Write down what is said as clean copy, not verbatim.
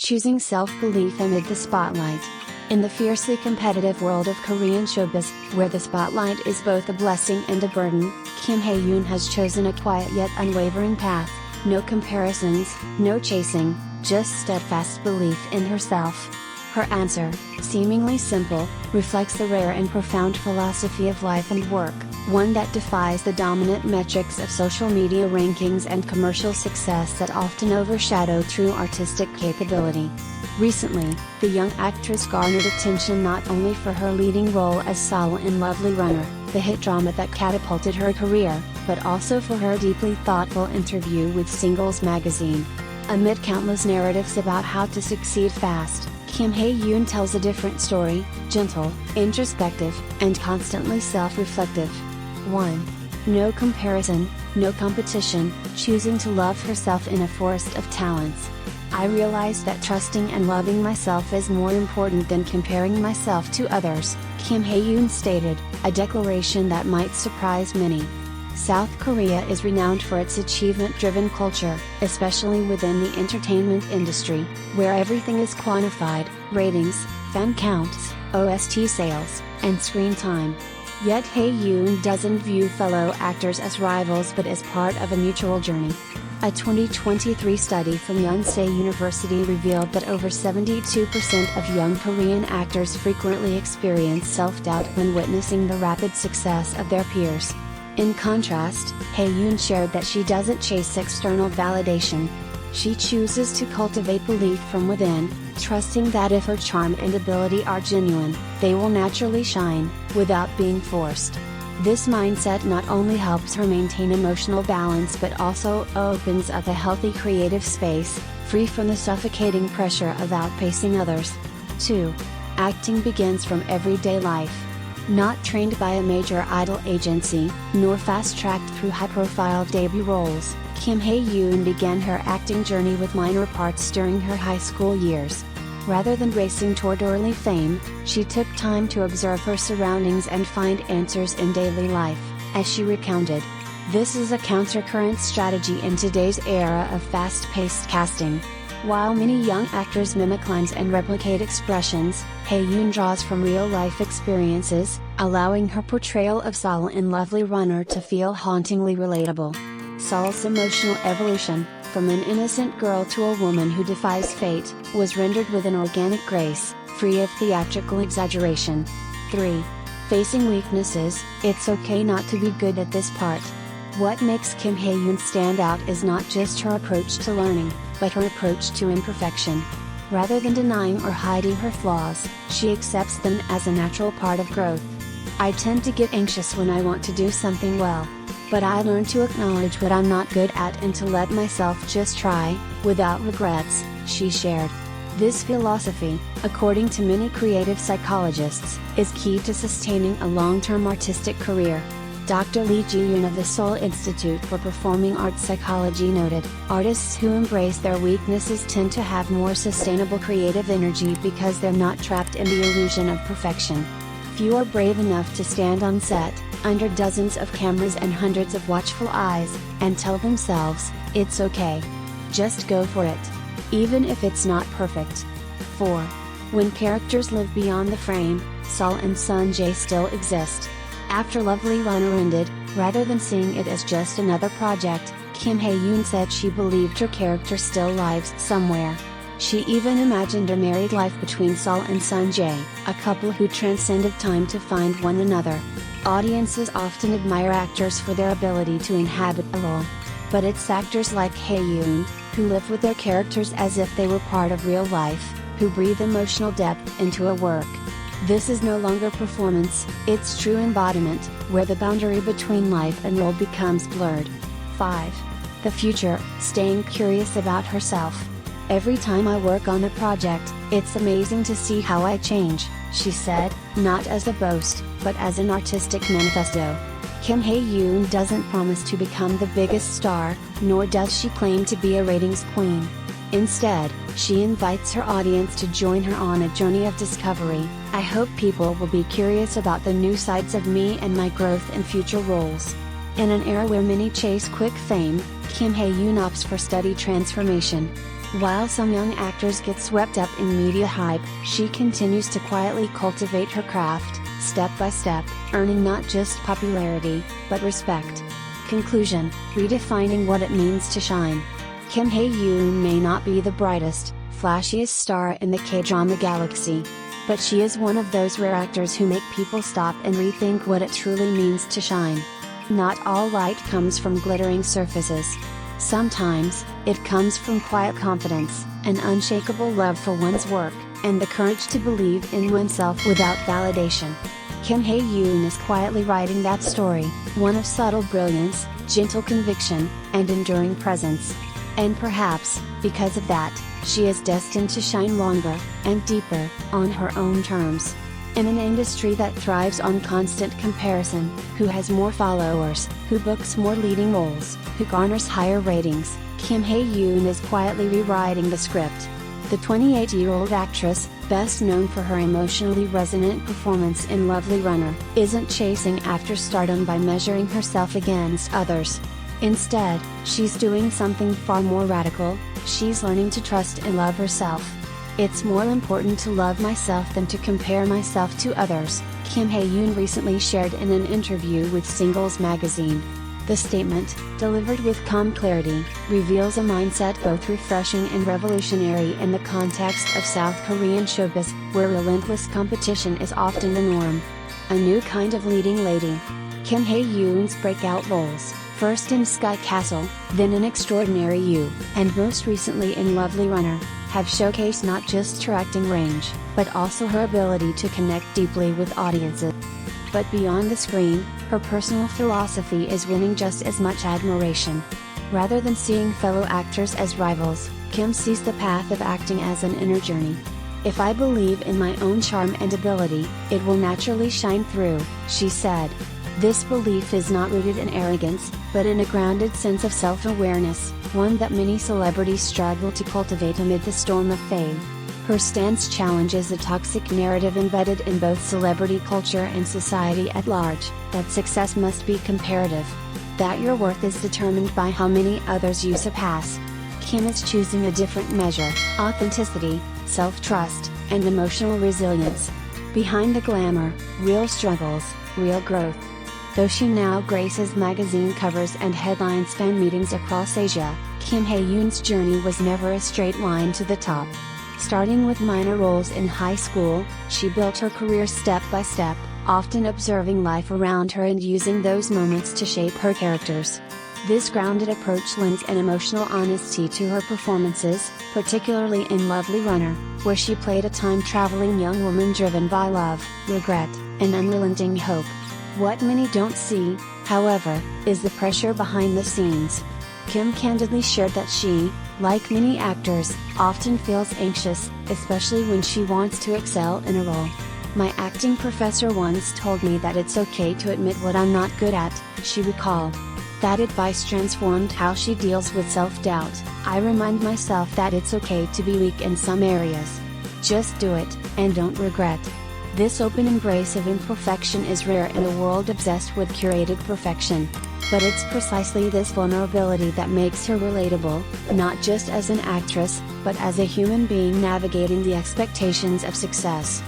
choosing self-belief amid the spotlight. In the fiercely competitive world of Korean showbiz, where the spotlight is both a blessing and a burden, Kim Hye Yoon has chosen a quiet yet unwavering path. No comparisons, no chasing, just steadfast belief in herself. Her answer, seemingly simple, reflects the rare and profound philosophy of life and work, one that defies the dominant metrics of social media rankings and commercial success that often overshadow true artistic capability. Recently, the young actress garnered attention not only for her leading role as Sala in Lovely Runner, the hit drama that catapulted her career, but also for her deeply thoughtful interview with Singles magazine. Amid countless narratives about how to succeed fast, Kim Hye Yoon tells a different story, gentle, introspective, and constantly self-reflective. 1. No comparison, no competition, choosing to love herself in a forest of talents. I realized that trusting and loving myself is more important than comparing myself to others, Kim Hye Yoon stated, a declaration that might surprise many. South Korea is renowned for its achievement-driven culture, especially within the entertainment industry, where everything is quantified: ratings, fan counts, OST sales, and screen time. Yet Hye Yoon doesn't view fellow actors as rivals but as part of a mutual journey. A 2023 study from Yonsei University revealed that over 72% of young Korean actors frequently experience self-doubt when witnessing the rapid success of their peers. In contrast, Hye Yoon shared that she doesn't chase external validation. She chooses to cultivate belief from within, trusting that if her charm and ability are genuine, they will naturally shine, without being forced. This mindset not only helps her maintain emotional balance but also opens up a healthy creative space, free from the suffocating pressure of outpacing others. 2. Acting begins from everyday life. Not trained by a major idol agency, nor fast-tracked through high-profile debut roles, Kim Hye Yoon began her acting journey with minor parts during her high school years. Rather than racing toward early fame, she took time to observe her surroundings and find answers in daily life, as she recounted. This is a countercurrent strategy in today's era of fast-paced casting. While many young actors mimic lines and replicate expressions, Hye Yoon draws from real-life experiences, allowing her portrayal of Sala in Lovely Runner to feel hauntingly relatable. Sala's emotional evolution, from an innocent girl to a woman who defies fate, was rendered with an organic grace, free of theatrical exaggeration. 3. Facing weaknesses, it's okay not to be good at this part. What makes Kim Hye Yoon stand out is not just her approach to learning, but her approach to imperfection. Rather than denying or hiding her flaws, she accepts them as a natural part of growth. I tend to get anxious when I want to do something well. But I learn to acknowledge what I'm not good at and to let myself just try, without regrets, she shared. This philosophy, according to many creative psychologists, is key to sustaining a long-term artistic career. Dr. Lee Ji-yoon of the Seoul Institute for Performing Arts Psychology noted, artists who embrace their weaknesses tend to have more sustainable creative energy because they're not trapped in the illusion of perfection. Few are brave enough to stand on set, under dozens of cameras and hundreds of watchful eyes, and tell themselves, it's okay. Just go for it. Even if it's not perfect. 4. When characters live beyond the frame, Sol and Sun Jae still exist. After Lovely Runner ended, rather than seeing it as just another project, Kim Hye Yoon said she believed her character still lives somewhere. She even imagined a married life between Sol and Sun Jae, a couple who transcended time to find one another. Audiences often admire actors for their ability to inhabit a role. But it's actors like Hye Yoon, who live with their characters as if they were part of real life, who breathe emotional depth into a work. This is no longer performance, it's true embodiment, where the boundary between life and role becomes blurred. 5. The future, staying curious about herself. Every time I work on a project, it's amazing to see how I change, she said, not as a boast, but as an artistic manifesto. Kim Hye Yoon doesn't promise to become the biggest star, nor does she claim to be a ratings queen. Instead, she invites her audience to join her on a journey of discovery. I hope people will be curious about the new sides of me and my growth in future roles. In an era where many chase quick fame, Kim Hye Yoon opts for steady transformation. While some young actors get swept up in media hype, she continues to quietly cultivate her craft, step by step, earning not just popularity, but respect. Conclusion: redefining what it means to shine. Kim Hye Yoon may not be the brightest, flashiest star in the K-drama galaxy. But she is one of those rare actors who make people stop and rethink what it truly means to shine. Not all light comes from glittering surfaces. Sometimes, it comes from quiet confidence, an unshakable love for one's work, and the courage to believe in oneself without validation. Kim Hye Yoon is quietly writing that story, one of subtle brilliance, gentle conviction, and enduring presence. And perhaps, because of that, she is destined to shine longer, and deeper, on her own terms. In an industry that thrives on constant comparison, who has more followers, who books more leading roles, who garners higher ratings, Kim Hye Yoon is quietly rewriting the script. The 28-year-old actress, best known for her emotionally resonant performance in Lovely Runner, isn't chasing after stardom by measuring herself against others. Instead, she's doing something far more radical: she's learning to trust and love herself. "It's more important to love myself than to compare myself to others," Kim Hye Yoon recently shared in an interview with Singles magazine. The statement, delivered with calm clarity, reveals a mindset both refreshing and revolutionary in the context of South Korean showbiz, where relentless competition is often the norm. A new kind of leading lady. Kim Hye Yoon's breakout roles, first in Sky Castle, then in Extraordinary You, and most recently in Lovely Runner, have showcased not just her acting range, but also her ability to connect deeply with audiences. But beyond the screen, her personal philosophy is winning just as much admiration. Rather than seeing fellow actors as rivals, Kim sees the path of acting as an inner journey. "If I believe in my own charm and ability, it will naturally shine through," she said. This belief is not rooted in arrogance, but in a grounded sense of self-awareness, one that many celebrities struggle to cultivate amid the storm of fame. Her stance challenges the toxic narrative embedded in both celebrity culture and society at large, that success must be comparative. That your worth is determined by how many others you surpass. Kim is choosing a different measure: authenticity, self-trust, and emotional resilience. Behind the glamour, real struggles, real growth. Though she now graces magazine covers and headlines fan meetings across Asia, Kim Hye Yoon's journey was never a straight line to the top. Starting with minor roles in high school, she built her career step by step, often observing life around her and using those moments to shape her characters. This grounded approach lends an emotional honesty to her performances, particularly in Lovely Runner, where she played a time-traveling young woman driven by love, regret, and unrelenting hope. What many don't see, however, is the pressure behind the scenes. Kim candidly shared that she, like many actors, often feels anxious, especially when she wants to excel in a role. "My acting professor once told me that it's okay to admit what I'm not good at," she recalled. That advice transformed how she deals with self-doubt. "I remind myself that it's okay to be weak in some areas. Just do it, and don't regret." This open embrace of imperfection is rare in a world obsessed with curated perfection. But it's precisely this vulnerability that makes her relatable, not just as an actress, but as a human being navigating the expectations of success.